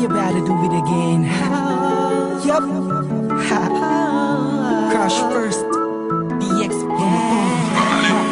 we about to do it again. Yup. Crush first. DX.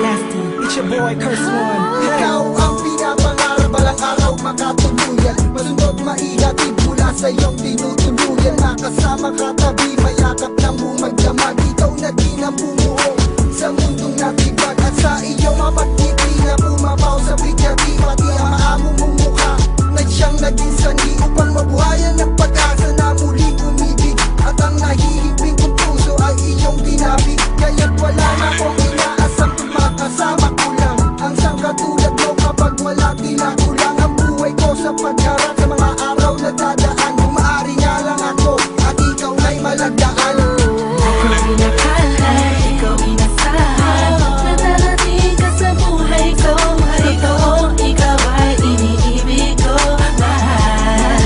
Nasty. It's your boy, Curse One. Ikaw ang pinapangarap, balang araw makatuluyan. Masundot, maihatid mula sa iyong tinutuluyan. Makasama katabi, mayakap ng bumagdamag. Ikaw na din ang bumuo sa mundong natibag. At sa iyong mapagtiti na pumapaw sa bigyati. Pati ang maamong mong mukha na siyang naging sanhi upang mabuhayan ng pag-asa na muling umibig. At ang nahihibing kong puso ay iyong tinapig. Kaya't wala na akong inaasang makasama ko lang ang sang katulad mo kapag wala tinakulang ang buhay ko sa pagharap sa mga araw na dadaan. Kung maaari nga lang ako at ikaw ay malagdaan. Ikaw inakala, ikaw inasahan na darating ka sa buhay ko. Ikaw ay iniibig ko. Mahal,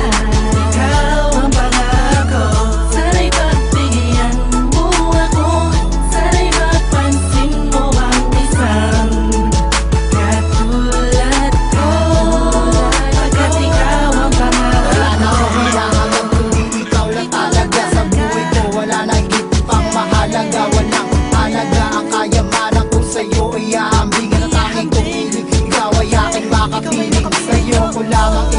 ikaw ang pangako. Sana'y pagbigyan mo ako. Sana'y mapansin mo ang isang katulad ko. Pagkat ikaw ang pangako. Wala na akong kailangan ng kundi ikaw lang talaga sa buhay ko. Wala na higit pang mahalaga. Walang halaga ang kayamanan ko sa'yo ay aambingan. Ang tanging kong piling, ikaw ay aking makapiling. Sa'yo ko lamang